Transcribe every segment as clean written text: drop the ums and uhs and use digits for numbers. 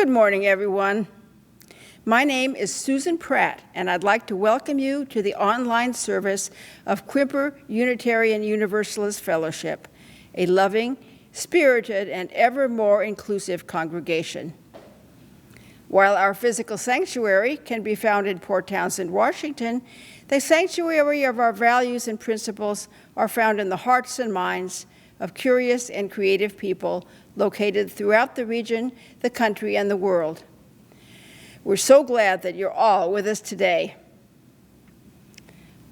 Good morning, everyone. My name is Susan Pratt, and I'd like to welcome you to the online service of Quimper Unitarian Universalist Fellowship, a loving, spirited, and ever more inclusive congregation. While our physical sanctuary can be found in Port Townsend, Washington, the sanctuary of our values and principles are found in the hearts and minds of curious and creative people located throughout the region, the country, and the world. We're so glad that you're all with us today.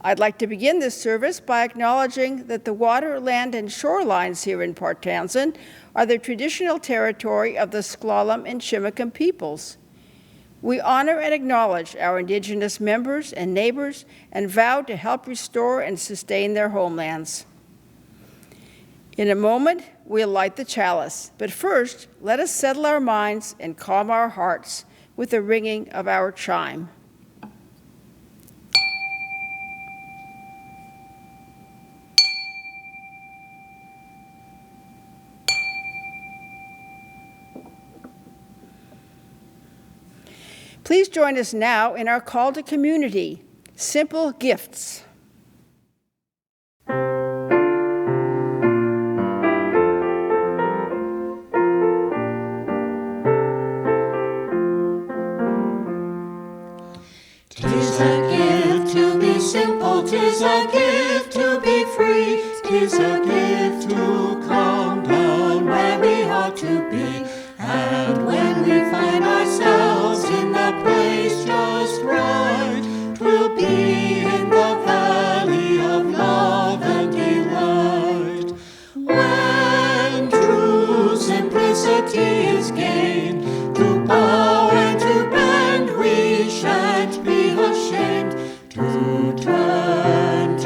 I'd like to begin this service by acknowledging that the water, land, and shorelines here in Port Townsend are the traditional territory of the Sklallam and Chimicum peoples. We honor and acknowledge our Indigenous members and neighbors and vow to help restore and sustain their homelands. In a moment, we'll light the chalice, but first, let us settle our minds and calm our hearts with the ringing of our chime. Please join us now in our call to community, Simple Gifts. Simple, 'tis a gift to be free, 'tis a gift to come down where we ought to be. And when we find ourselves in the place just right, 'twill be in the valley of love and delight. When true simplicity is gained, to bow and to bend we shan't be ashamed. To turn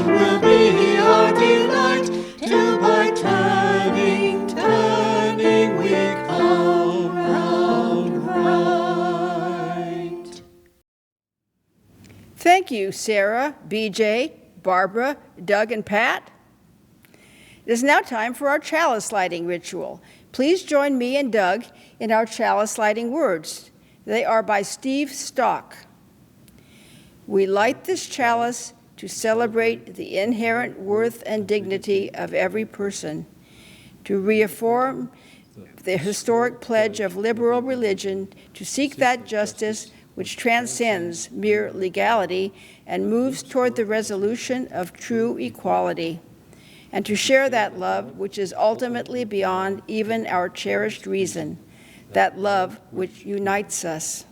will be our delight, till by turning we come round right. Thank you, Sarah, BJ, Barbara, Doug, and Pat. It is now time for our chalice lighting ritual. Please join me and Doug in our chalice lighting words. They are by Steve Stock. We light this chalice to celebrate the inherent worth and dignity of every person, to reaffirm the historic pledge of liberal religion, to seek that justice which transcends mere legality and moves toward the resolution of true equality, and to share that love which is ultimately beyond even our cherished reason, that love which unites us.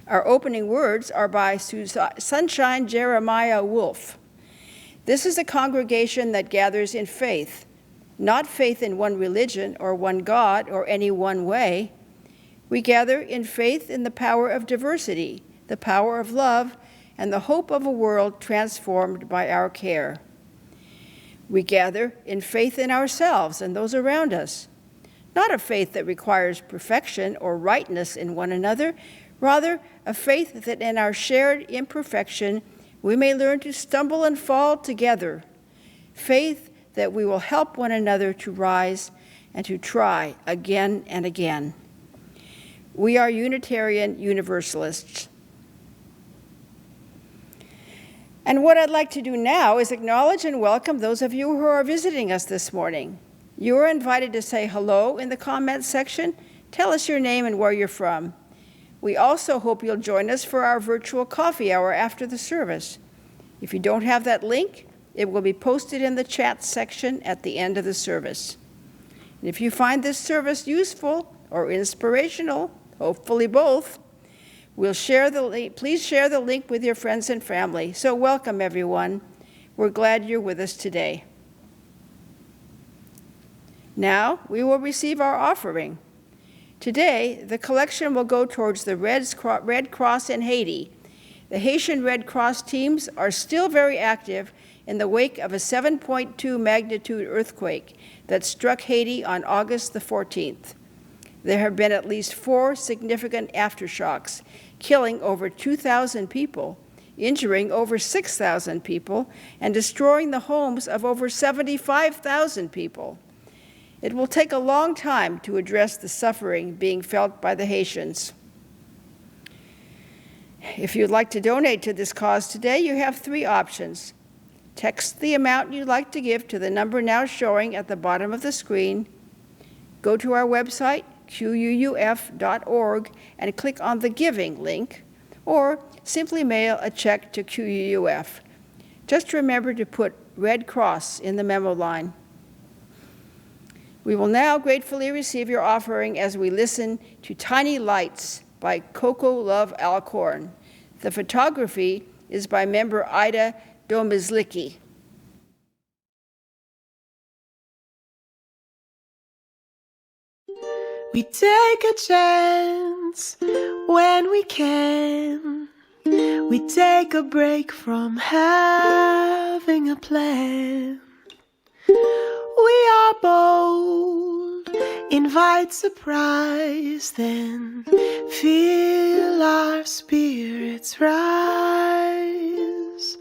Our opening words are by Sunshine Jeremiah Wolf. This is a congregation that gathers in faith, not faith in one religion or one God or any one way. We gather in faith in the power of diversity, the power of love, and the hope of a world transformed by our care. We gather in faith in ourselves and those around us, not a faith that requires perfection or rightness in one another, rather, a faith that in our shared imperfection, we may learn to stumble and fall together. Faith that we will help one another to rise and to try again and again. We are Unitarian Universalists. And what I'd like to do now is acknowledge and welcome those of you who are visiting us this morning. You are invited to say hello in the comments section. Tell us your name and where you're from. We also hope you'll join us for our virtual coffee hour after the service. If you don't have that link, it will be posted in the chat section at the end of the service. And if you find this service useful or inspirational, hopefully both, please share the link with your friends and family. So welcome, everyone. We're glad you're with us today. Now we will receive our offering. Today, the collection will go towards the Red Cross in Haiti. The Haitian Red Cross teams are still very active in the wake of a 7.2 magnitude earthquake that struck Haiti on August the 14th. There have been at least 4 significant aftershocks, killing over 2,000 people, injuring over 6,000 people and destroying the homes of over 75,000 people. It will take a long time to address the suffering being felt by the Haitians. If you'd like to donate to this cause today, you have 3 options. Text the amount you'd like to give to the number now showing at the bottom of the screen. Go to our website, quuuf.org, and click on the Giving link, or simply mail a check to QUUF. Just remember to put Red Cross in the memo line. We will now gratefully receive your offering as we listen to Tiny Lights by Coco Love Alcorn. The photography is by member Ida Domizlicki. We take a chance when we can. We take a break from having a plan. We are bold, invite surprise, then feel our spirits rise.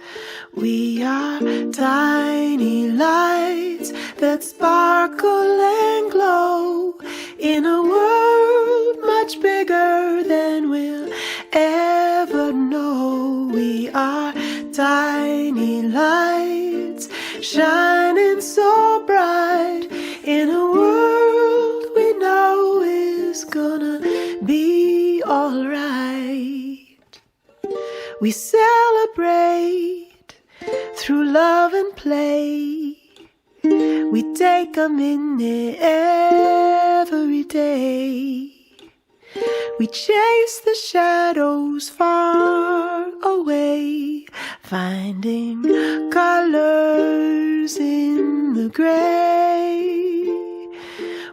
We are tiny lights that sparkle and glow in a world much bigger than we'll ever know. We are tiny lights shining so bright in a world we know is gonna be alright. We celebrate through love and play. We take a minute every day. We chase the shadows far away, finding colors in the gray.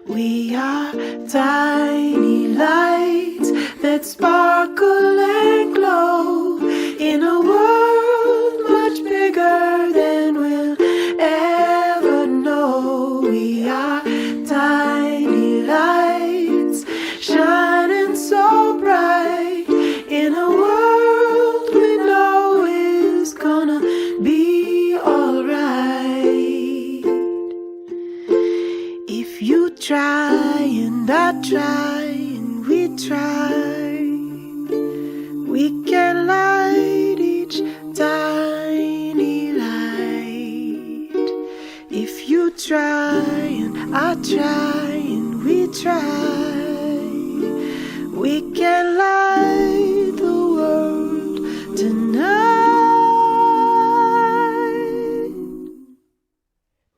We are tiny lights that sparkle and glow in a world much bigger than we'll ever know. We are tiny lights shining so bright in a world we know is gonna be alright. If you try and I try and we try, we can light each tiny light. If you try and I try and we try, we can light the world tonight.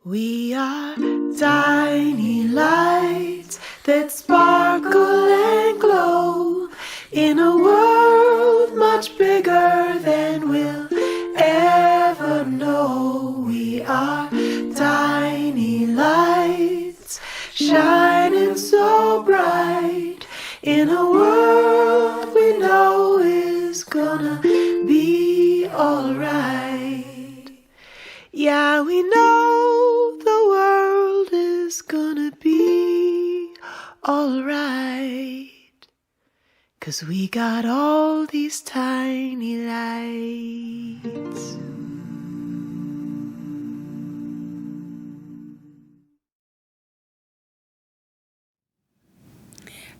We are tiny lights that sparkle and glow in a world much bigger than we'll ever know. We are tiny lights shining so bright in a world we know is gonna be alright. Yeah, we know the world is gonna be alright, 'cause we got all these tiny lights.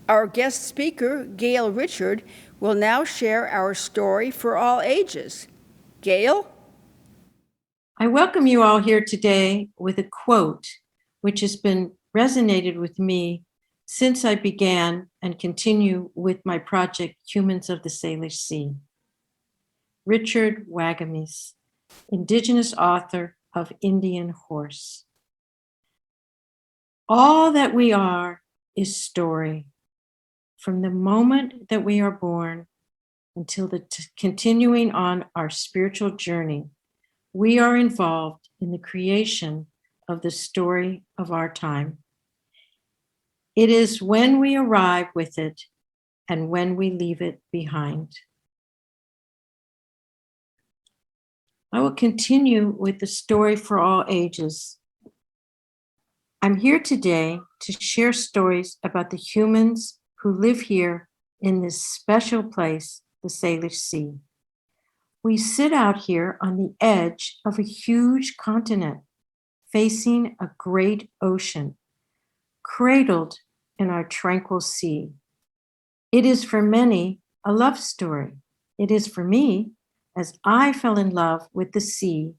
Our guest speaker, Gail Richard, will now share our story for all ages. Gail? I welcome you all here today with a quote which has been resonated with me since I began and continue with my project, Humans of the Salish Sea. Richard Wagamis, Indigenous author of Indian Horse. All that we are is story. From the moment that we are born until the continuing on our spiritual journey, we are involved in the creation of the story of our time. It is when we arrive with it and when we leave it behind. I will continue with the story for all ages. I'm here today to share stories about the humans who live here in this special place, the Salish Sea. We sit out here on the edge of a huge continent, facing a great ocean, cradled in our tranquil sea. It is for many a love story. It is for me, as I fell in love with the sea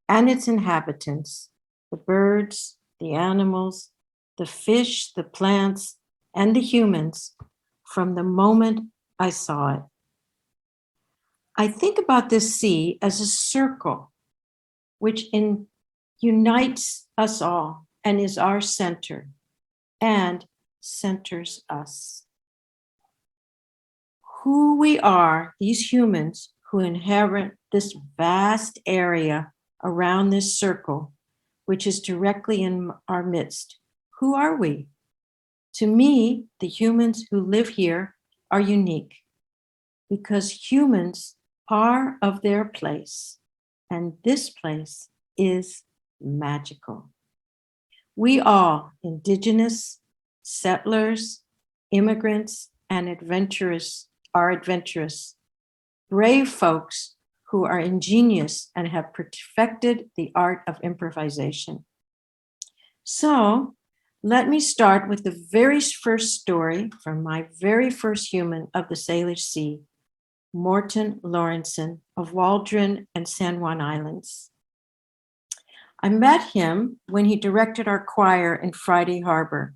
and its inhabitants, the birds, the animals, the fish, the plants, and the humans, from the moment I saw it. I think about this sea as a circle which unites us all and is our center and centers us. Who we are, these humans who inhabit this vast area around this circle, which is directly in our midst. Who are we? To me, the humans who live here are unique because humans are of their place, and this place is magical. We all, indigenous, settlers, immigrants, and adventurous, are adventurous, brave folks who are ingenious and have perfected the art of improvisation. So let me start with the very first story from my very first human of the Salish Sea, Morten Lauridsen of Waldron and San Juan Islands. I met him when he directed our choir in Friday Harbor,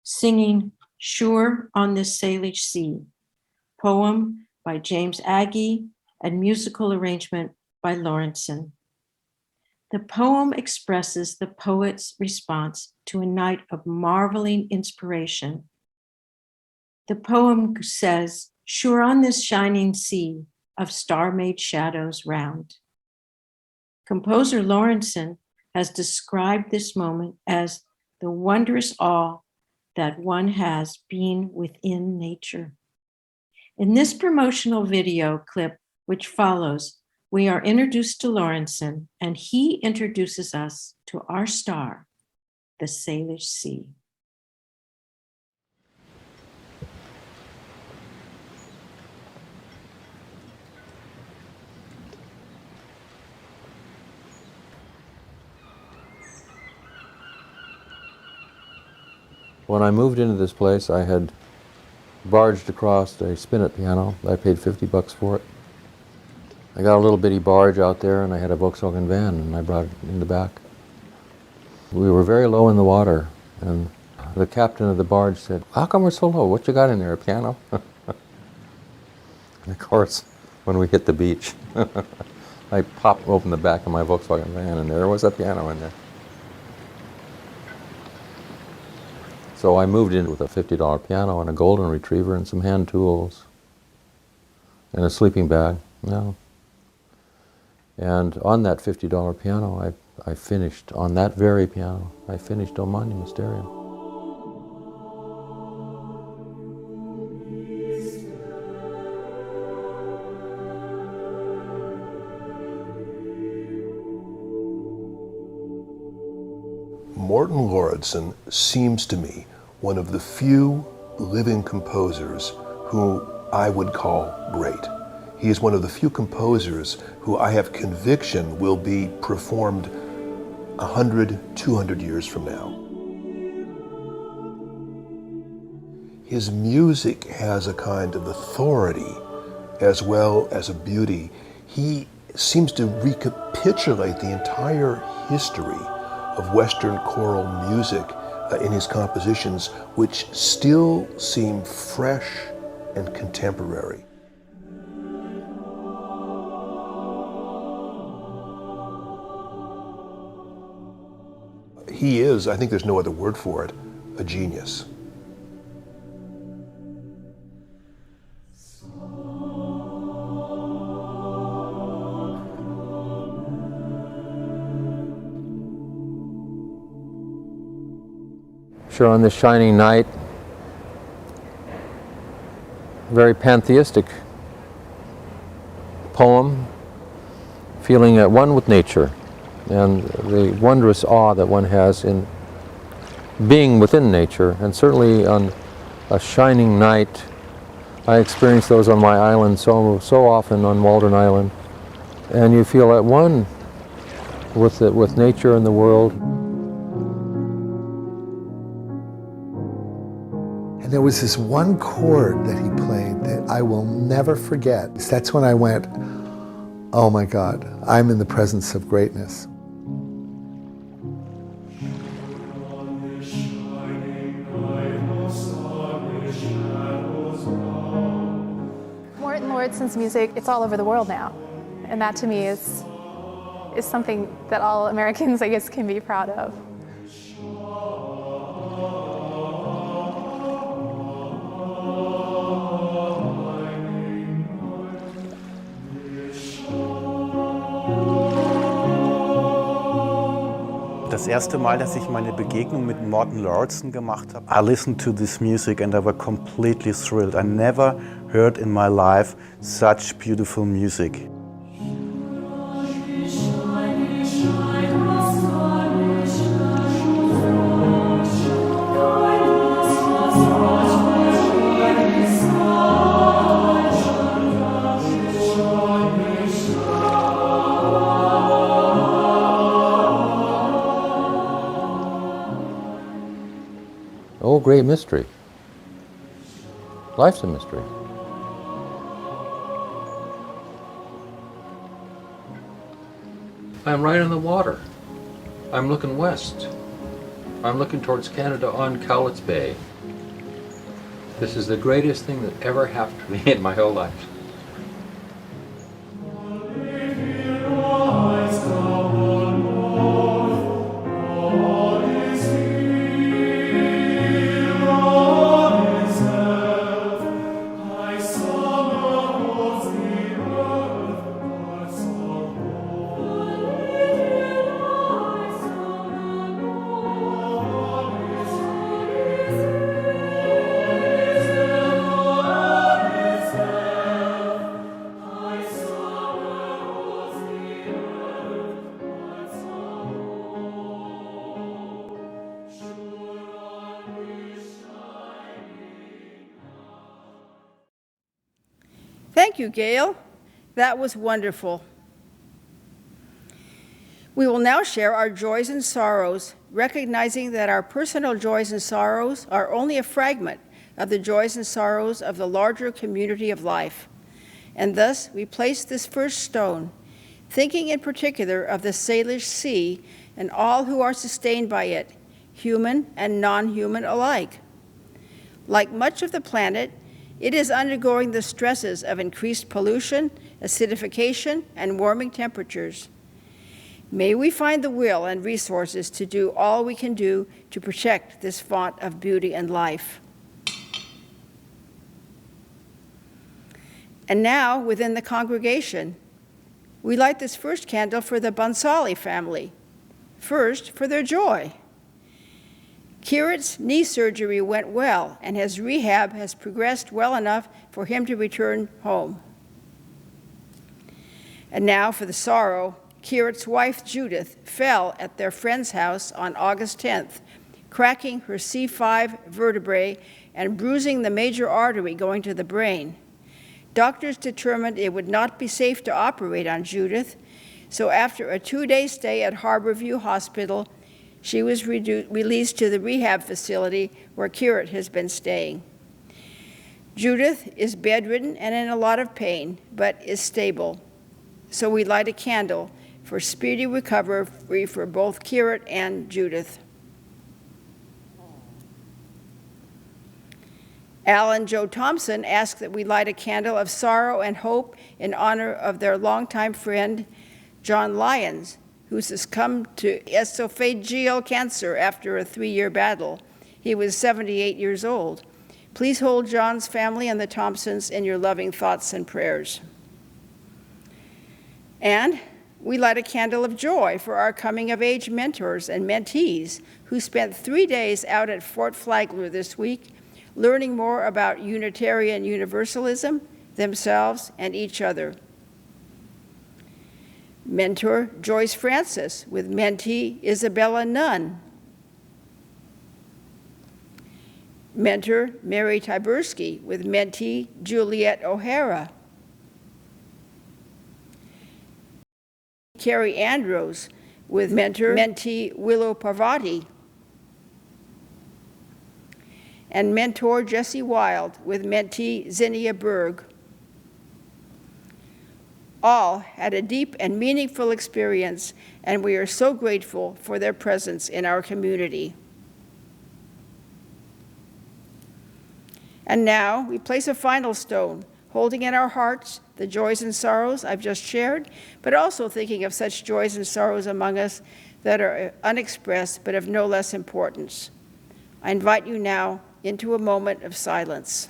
singing Sure on this Salish Sea, poem by James Agee and musical arrangement by Lauritzen. The poem expresses the poet's response to a night of marveling inspiration. The poem says, sure on this shining sea of star-made shadows round. Composer Lauritzen has described this moment as the wondrous awe that one has being within nature. In this promotional video clip, which follows, we are introduced to Lauritzen, and he introduces us to our star, the Salish Sea. When I moved into this place, I had barged across a spinet piano. I paid $50 for it. I got a little bitty barge out there, and I had a Volkswagen van, and I brought it in the back. We were very low in the water, and the captain of the barge said, "How come we're so low? What you got in there, a piano?" And of course, when we hit the beach, I popped open the back of my Volkswagen van, and there was a piano in there. So I moved in with a $50 piano and a golden retriever and some hand tools and a sleeping bag. No. And on that $50 piano, I finished, on that very piano, I finished O Mani Mysterium. Morten Lauridsen seems to me one of the few living composers who I would call great. He is one of the few composers who I have conviction will be performed 100, 200 years from now. His music has a kind of authority as well as a beauty. He seems to recapitulate the entire history of Western choral music in his compositions, which still seem fresh and contemporary. He is, I think there's no other word for it, a genius. Sure, on this shining night, very pantheistic poem, feeling at one with nature and the wondrous awe that one has in being within nature. And certainly on a shining night, I experience those on my island so often on Waldron Island, and you feel at one with nature and the world. And there was this one chord that he played that I will never forget. That's when I went, oh my God, I'm in the presence of greatness. Morten Lauritsen's music, it's all over the world now. And that to me is something that all Americans, I guess, can be proud of. Das erste Mal, dass ich meine Begegnung mit Morten Lauridsen gemacht habe, I listened to this music and I was completely thrilled. I never heard in my life such beautiful music. Oh, great mystery. Life's a mystery. I'm right on the water. I'm looking west. I'm looking towards Canada on Cowlitz Bay. This is the greatest thing that ever happened to me in my whole life. Thank you, Gail. That was wonderful. We will now share our joys and sorrows, recognizing that our personal joys and sorrows are only a fragment of the joys and sorrows of the larger community of life. And thus, we place this first stone, thinking in particular of the Salish Sea and all who are sustained by it, human and non-human alike. Like much of the planet, it is undergoing the stresses of increased pollution, acidification, and warming temperatures. May we find the will and resources to do all we can do to protect this font of beauty and life. And now, within the congregation, we light this first candle for the Bonsali family. First, for their joy. Kierat's knee surgery went well, and his rehab has progressed well enough for him to return home. And now for the sorrow, Kierat's wife, Judith, fell at their friend's house on August 10th, cracking her C5 vertebrae and bruising the major artery going to the brain. Doctors determined it would not be safe to operate on Judith, so after a 2-day stay at Harborview Hospital, she was released to the rehab facility where Kierat has been staying. Judith is bedridden and in a lot of pain, but is stable. So we light a candle for speedy recovery for both Kierat and Judith. Al and Joe Thompson ask that we light a candle of sorrow and hope in honor of their longtime friend, John Lyons, who succumbed to esophageal cancer after a 3-year battle. He was 78 years old. Please hold John's family and the Thompsons in your loving thoughts and prayers. And we light a candle of joy for our coming-of-age mentors and mentees who spent 3 days out at Fort Flagler this week, learning more about Unitarian Universalism, themselves, and each other. Mentor Joyce Francis with mentee Isabella Nunn. Mentor Mary Tybursky with mentee Juliet O'Hara. Carrie Andrews with mentor-mentee Willow Parvati, and mentor Jesse Wild with mentee Zinnia Berg. All had a deep and meaningful experience, and we are so grateful for their presence in our community. And now we place a final stone, holding in our hearts the joys and sorrows I've just shared, but also thinking of such joys and sorrows among us that are unexpressed but of no less importance. I invite you now into a moment of silence.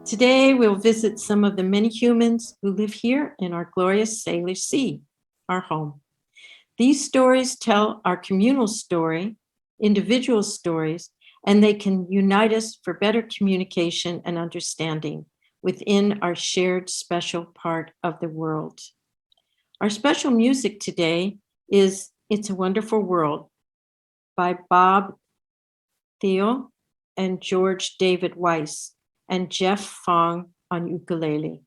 Today, we'll visit some of the many humans who live here in our glorious Salish Sea, our home. These stories tell our communal story, individual stories, and they can unite us for better communication and understanding within our shared special part of the world. Our special music today is It's a Wonderful World by Bob Thielel and George David Weiss, and Geoff Fong on ukulele.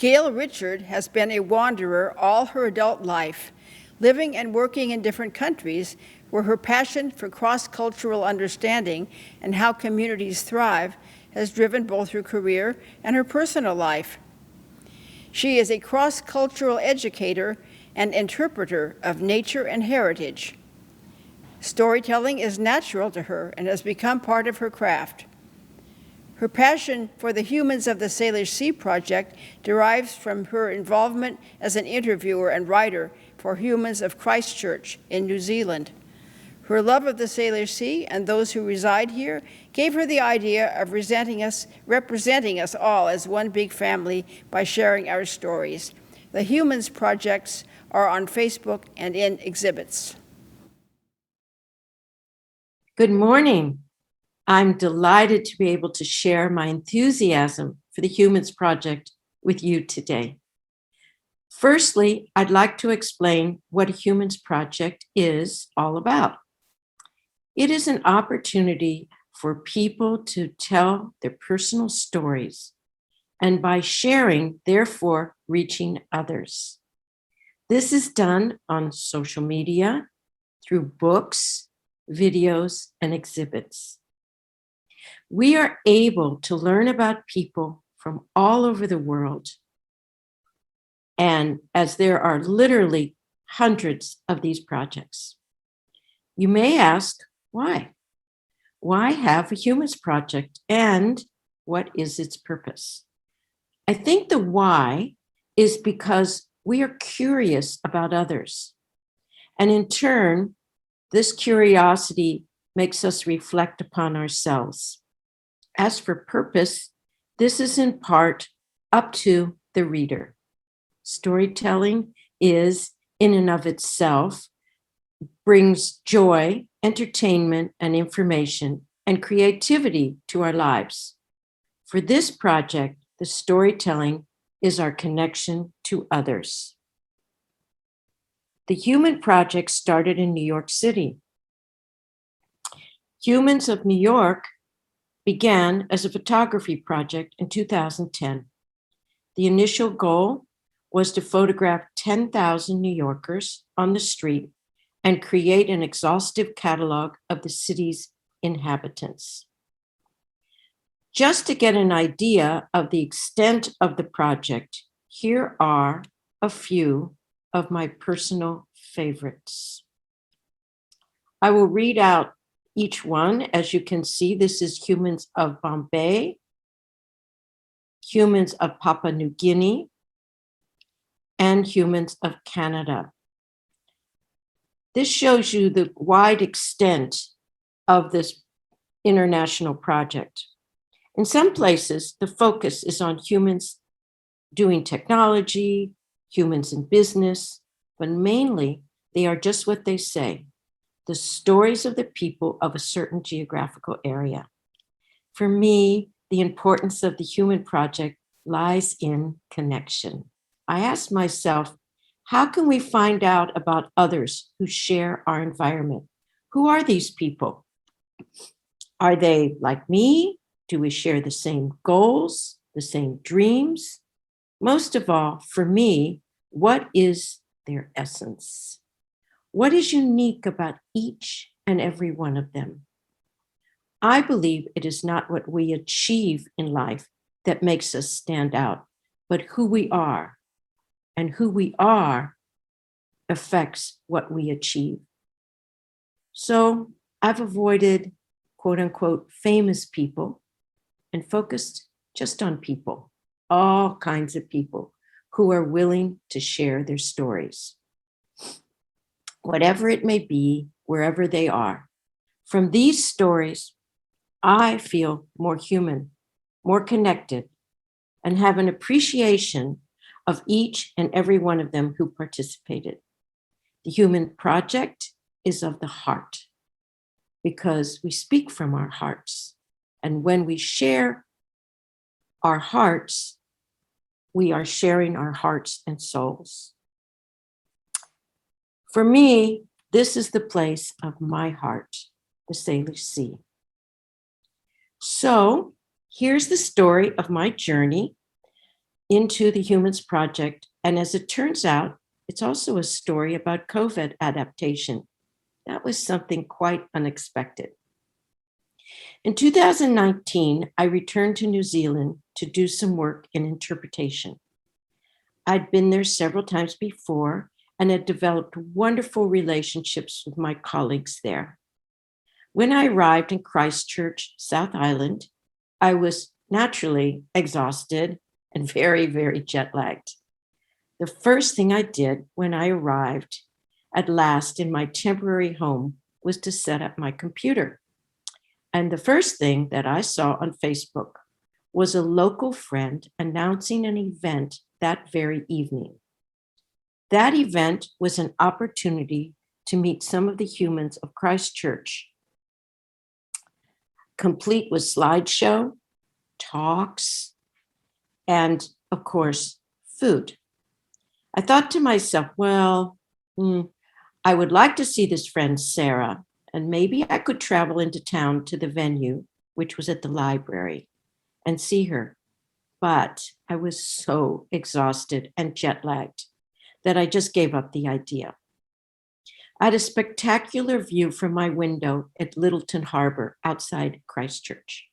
Gail Richard has been a wanderer all her adult life, living and working in different countries, where her passion for cross-cultural understanding and how communities thrive has driven both her career and her personal life. She is a cross-cultural educator and interpreter of nature and heritage. Storytelling is natural to her and has become part of her craft. Her passion for the Humans of the Salish Sea project derives from her involvement as an interviewer and writer for Humans of Christchurch in New Zealand. Her love of the Salish Sea and those who reside here gave her the idea of representing us all as one big family by sharing our stories. The Humans projects are on Facebook and in exhibits. Good morning. I'm delighted to be able to share my enthusiasm for the Humans Project with you today. Firstly, I'd like to explain what a Humans Project is all about. It is an opportunity for people to tell their personal stories, and by sharing, therefore, reaching others. This is done on social media, through books, videos, and exhibits. We are able to learn about people from all over the world. And as there are literally hundreds of these projects, you may ask, why? Why have a Humans Project and what is its purpose? I think the why is because we are curious about others. And in turn, this curiosity makes us reflect upon ourselves. As for purpose, this is in part up to the reader. Storytelling is, in and of itself, brings joy, entertainment, and information, and creativity to our lives. For this project, the storytelling is our connection to others. The Human Project started in New York City. Humans of New York began as a photography project in 2010. The initial goal was to photograph 10,000 New Yorkers on the street and create an exhaustive catalog of the city's inhabitants. Just to get an idea of the extent of the project, here are a few of my personal favorites. I will read out each one. As you can see, this is Humans of Bombay, Humans of Papua New Guinea, and Humans of Canada. This shows you the wide extent of this international project. In some places, the focus is on humans doing technology, humans in business, but mainly they are just what they say, the stories of the people of a certain geographical area. For me, the importance of the Human Project lies in connection. I ask myself, how can we find out about others who share our environment? Who are these people? Are they like me? Do we share the same goals, the same dreams? Most of all, for me, what is their essence? What is unique about each and every one of them? I believe it is not what we achieve in life that makes us stand out, but who we are. And who we are affects what we achieve. So I've avoided quote unquote famous people and focused just on people, all kinds of people who are willing to share their stories. Whatever it may be, wherever they are. From these stories, I feel more human, more connected, and have an appreciation of each and every one of them who participated. The Human Project is of the heart because we speak from our hearts. And when we share our hearts, we are sharing our hearts and souls. For me, this is the place of my heart, the Salish Sea. So here's the story of my journey into the Humans Project. And as it turns out, it's also a story about COVID adaptation. That was something quite unexpected. In 2019, I returned to New Zealand to do some work in interpretation. I'd been there several times before and had developed wonderful relationships with my colleagues there. When I arrived in Christchurch, South Island, I was naturally exhausted and very, very jet lagged. The first thing I did when I arrived at last in my temporary home was to set up my computer. And the first thing that I saw on Facebook was a local friend announcing an event that very evening. That event was an opportunity to meet some of the humans of Christchurch, complete with slideshow, talks, and of course, food. I thought to myself, well, I would like to see this friend, Sarah, and maybe I could travel into town to the venue, which was at the library, and see her. But I was so exhausted and jet lagged that I just gave up the idea. I had a spectacular view from my window at Lyttelton Harbor outside Christchurch.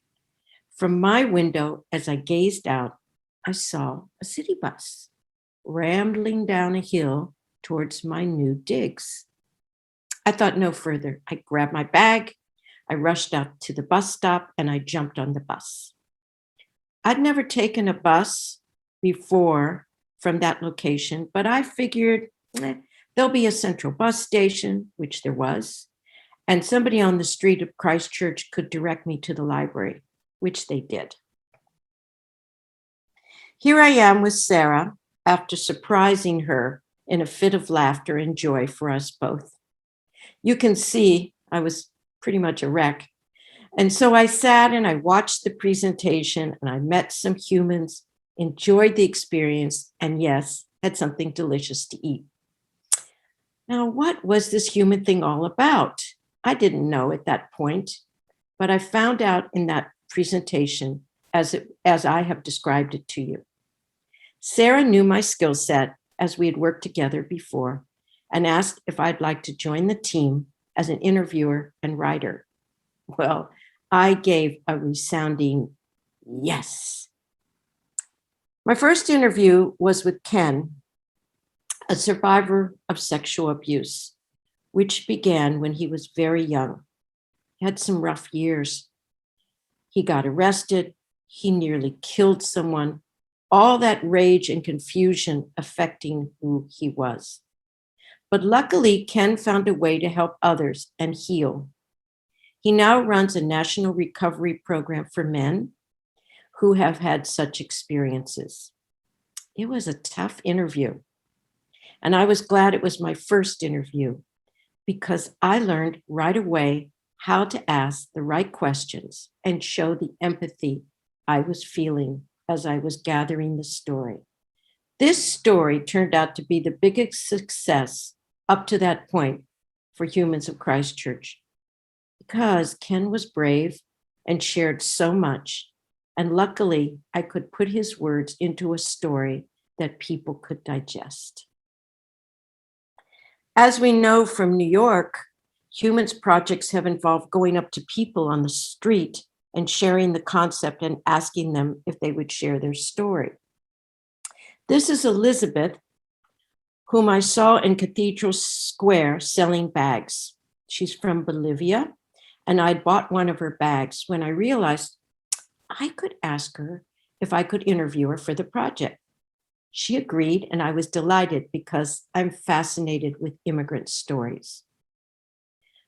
From my window, as I gazed out, I saw a city bus rambling down a hill towards my new digs. I thought no further. I grabbed my bag, I rushed out to the bus stop, and I jumped on the bus. I'd never taken a bus before from that location, but I figured there'll be a central bus station, which there was, and somebody on the street of Christchurch could direct me to the library, which they did. Here I am with Sarah after surprising her in a fit of laughter and joy for us both. You can see I was pretty much a wreck. And so I sat and I watched the presentation and I met some humans, enjoyed the experience, and yes, had something delicious to eat. Now, what was this human thing all about? I didn't know at that point, but I found out in that presentation as I have described it to you. Sarah knew my skill set as we had worked together before and asked if I'd like to join the team as an interviewer and writer. Well, I gave a resounding yes. My first interview was with Ken, a survivor of sexual abuse, which began when he was very young. He had some rough years. He got arrested. He nearly killed someone. All that rage and confusion affecting who he was. But luckily, Ken found a way to help others and heal. He now runs a national recovery program for men who have had such experiences. It was a tough interview. And I was glad it was my first interview because I learned right away how to ask the right questions and show the empathy I was feeling as I was gathering the story. This story turned out to be the biggest success up to that point for Humans of Christchurch because Ken was brave and shared so much. And luckily, I could put his words into a story that people could digest. As we know from New York, Humans projects have involved going up to people on the street and sharing the concept and asking them if they would share their story. This is Elizabeth, whom I saw in Cathedral Square selling bags. She's from Bolivia, and I'd bought one of her bags when I realized I could ask her if I could interview her for the project. She agreed, and I was delighted because I'm fascinated with immigrant stories.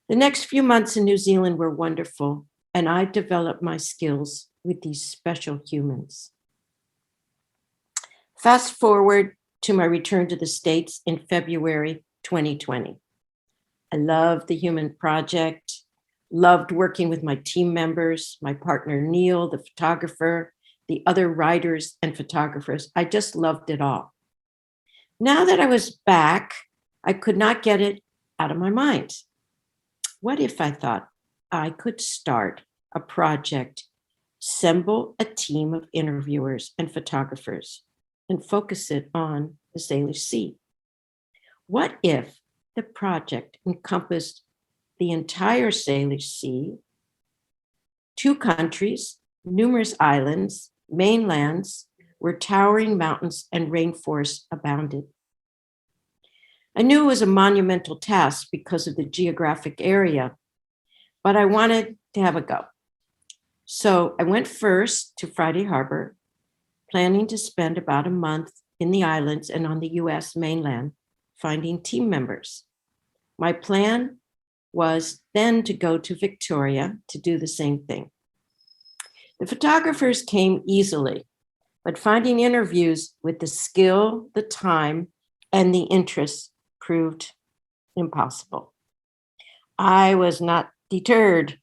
The next few months in New Zealand were wonderful, and I developed my skills with these special humans. Fast forward to my return to the States in February 2020. I loved the Human Project, loved working with my team members, my partner Neil, the photographer, the other writers and photographers. I just loved it all. Now that I was back, I could not get it out of my mind. What if I thought I could start a project, assemble a team of interviewers and photographers, and focus it on the Salish Sea? What if the project encompassed the entire Salish Sea, 2 countries, numerous islands, mainlands, where towering mountains and rainforests abounded. I knew it was a monumental task because of the geographic area, but I wanted to have a go. So I went first to Friday Harbor, planning to spend about a month in the islands and on the US mainland, finding team members. My plan was then to go to Victoria to do the same thing. The photographers came easily, but finding interviews with the skill, the time, and the interest proved impossible. I was not deterred.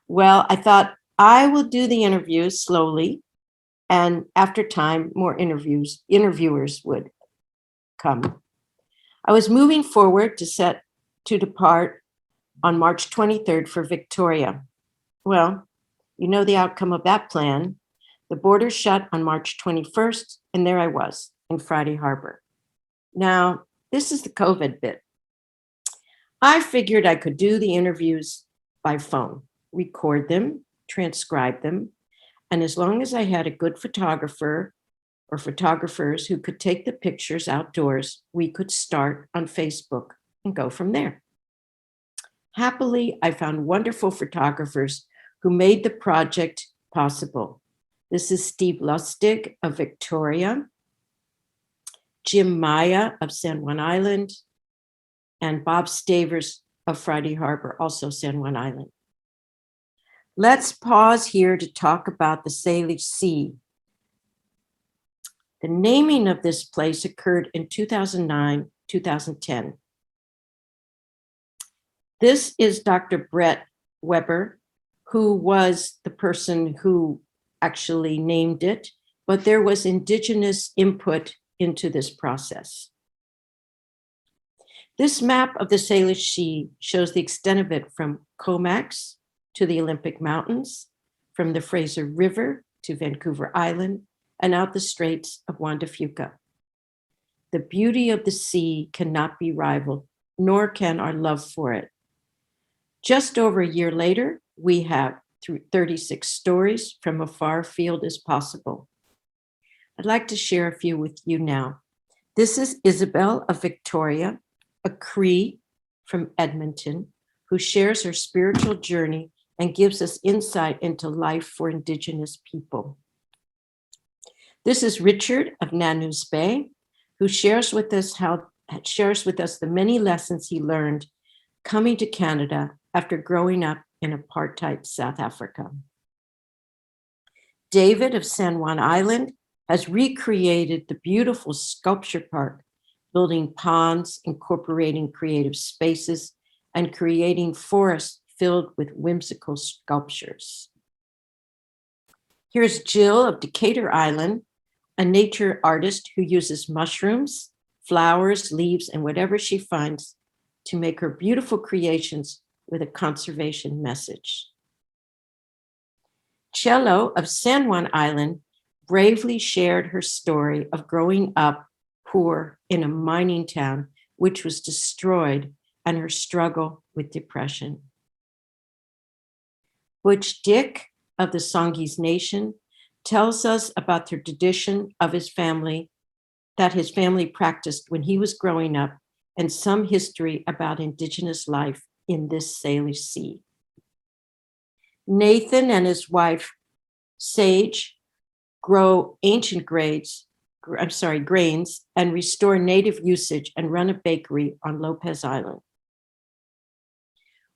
Well, I thought I will do the interviews slowly, and after time, more interviewers would come. I was moving forward to depart on March 23rd for Victoria. Well, you know the outcome of that plan. The border shut on March 21st, and there I was in Friday Harbor. Now, this is the COVID bit. I figured I could do the interviews by phone, record them, transcribe them, and as long as I had a good photographer or photographers who could take the pictures outdoors, we could start on Facebook and go from there. Happily, I found wonderful photographers who made the project possible. This is Steve Lustig of Victoria, Jim Maya of San Juan Island, and Bob Stavers of Friday Harbor, also San Juan Island. Let's pause here to talk about the Salish Sea. The naming of this place occurred in 2009, 2010. This is Dr. Brett Weber, who was the person who actually named it, but there was indigenous input into this process. This map of the Salish Sea shows the extent of it from Comox to the Olympic Mountains, from the Fraser River to Vancouver Island, and out the Straits of Juan de Fuca. The beauty of the sea cannot be rivaled, nor can our love for it. Just over a year later, we have 36 stories from a far field as possible. I'd like to share a few with you now. This is Isabel of Victoria, a Cree from Edmonton, who shares her spiritual journey and gives us insight into life for Indigenous people. This is Richard of Nanu's Bay, who shares with us the many lessons he learned coming to Canada after growing up in apartheid South Africa. David of San Juan Island has recreated the beautiful sculpture park, building ponds, incorporating creative spaces, and creating forests filled with whimsical sculptures. Here's Jill of Decatur Island, a nature artist who uses mushrooms, flowers, leaves, and whatever she finds to make her beautiful creations with a conservation message. Cello of San Juan Island bravely shared her story of growing up poor in a mining town which was destroyed and her struggle with depression. Butch Dick of the Songhees Nation tells us about the tradition of his family that his family practiced when he was growing up and some history about Indigenous life in this Salish Sea. Nathan and his wife, Sage, grow ancient grains and restore native usage and run a bakery on Lopez Island.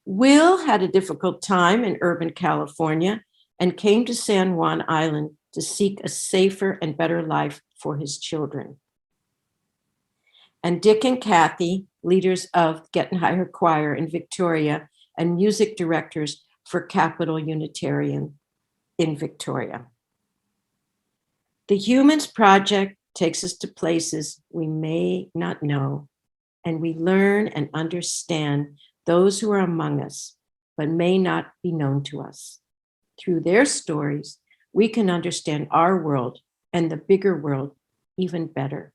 Will had a difficult time in urban California and came to San Juan Island to seek a safer and better life for his children. And Dick and Kathy, leaders of Getting Higher Choir in Victoria and music directors for Capital Unitarian in Victoria. The Humans Project takes us to places we may not know, and we learn and understand those who are among us, but may not be known to us. Through their stories, we can understand our world and the bigger world even better.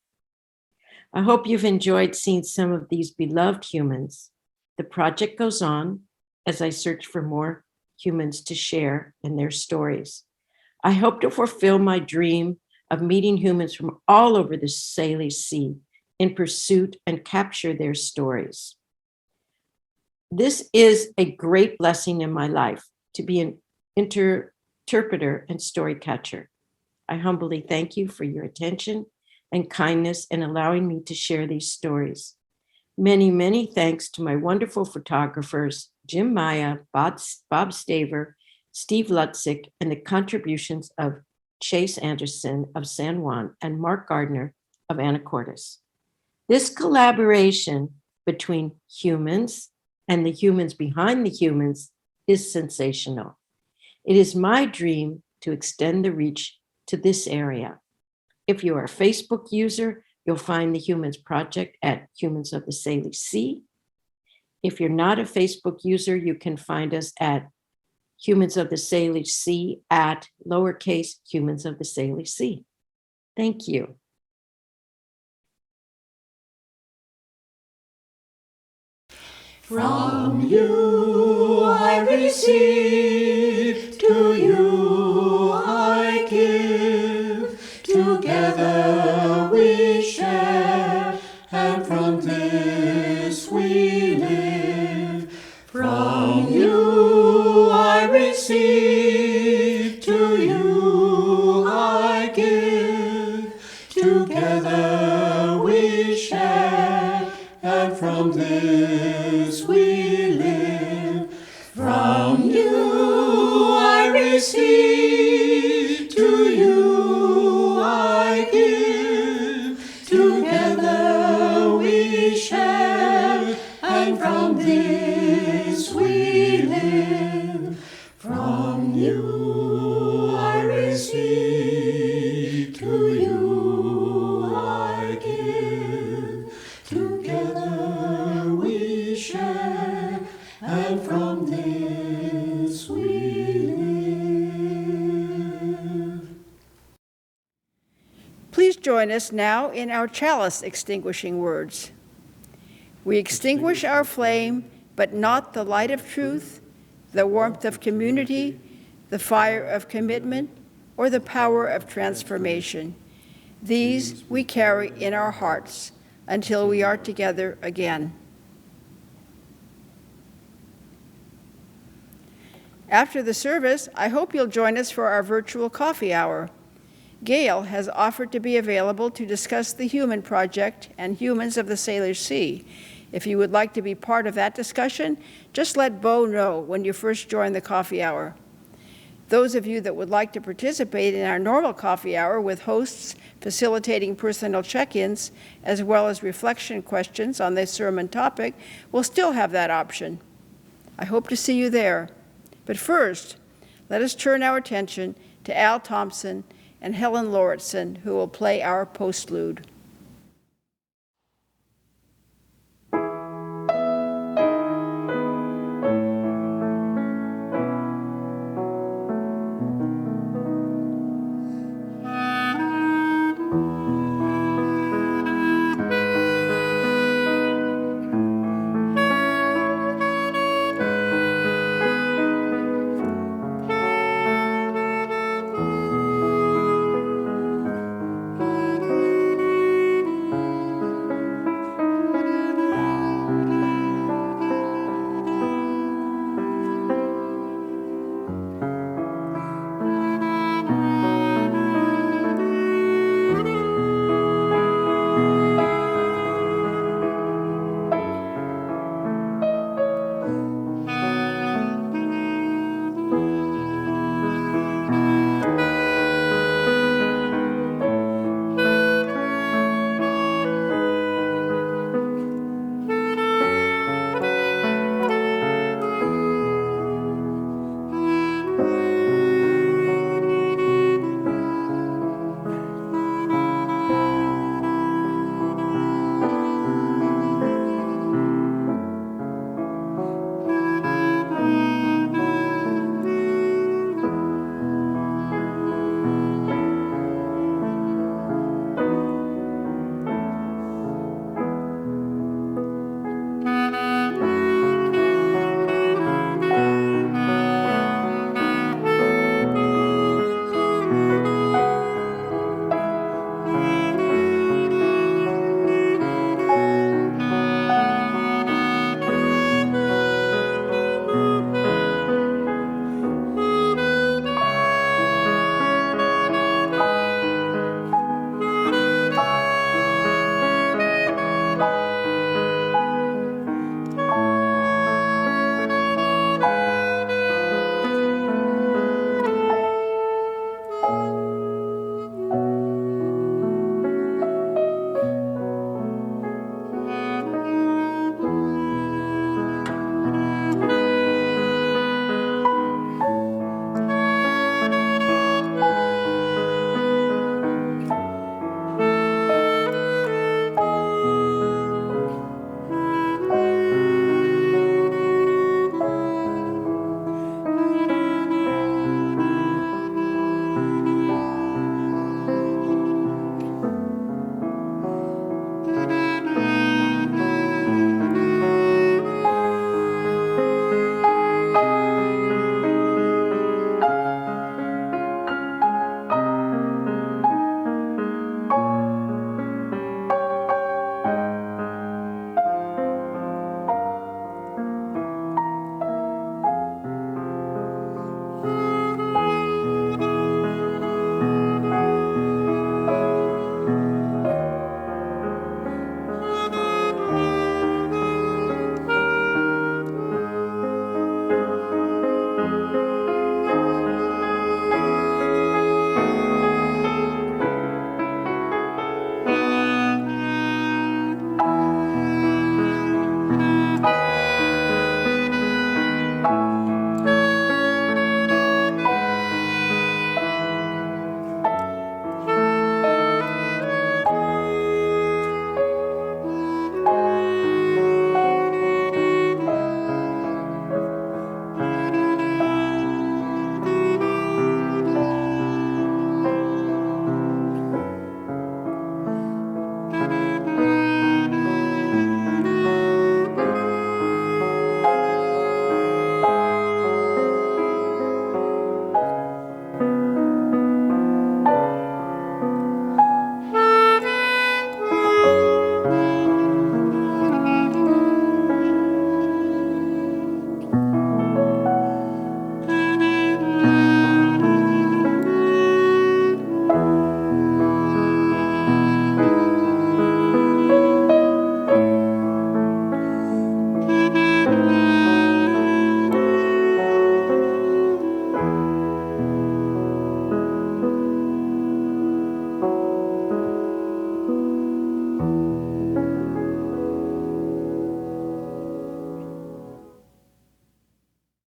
I hope you've enjoyed seeing some of these beloved humans, The project goes on as I search for more humans to share in their stories. I hope to fulfill my dream of meeting humans from all over the Salish Sea in pursuit and capture their stories. This is a great blessing in my life to be an interpreter and story catcher. I humbly thank you for your attention and kindness in allowing me to share these stories. Many, many thanks to my wonderful photographers, Jim Maya, Bob Staver, Steve Lutzik, and the contributions of Chase Anderson of San Juan and Mark Gardner of Anacortes. This collaboration between humans and the humans behind the humans is sensational. It is my dream to extend the reach to this area. If you are a Facebook user, you'll find the Humans Project at Humans of the Salish Sea. If you're not a Facebook user, you can find us at Humans of the Salish Sea at lowercase Humans of the Salish Sea. Thank you. From you I receive, to you I give. Together we share, and from this we live. From you I receive, to you I give. Together we share, and from this we live. From you I receive, to you I give. Together we share, and from this we live. From you I receive, to you I give. Together we share, and from this we live. Please join us now in our chalice extinguishing words. We extinguish our flame, but not the light of truth, the warmth of community, the fire of commitment, or the power of transformation. These we carry in our hearts until we are together again. After the service, I hope you'll join us for our virtual coffee hour. Gail has offered to be available to discuss the Human Project and Humans of the Salish Sea. If you would like to be part of that discussion, just let Bo know when you first join the coffee hour. Those of you that would like to participate in our normal coffee hour with hosts facilitating personal check-ins, as well as reflection questions on this sermon topic, will still have that option. I hope to see you there. But first, let us turn our attention to Al Thompson and Helen Lauritsen, who will play our postlude.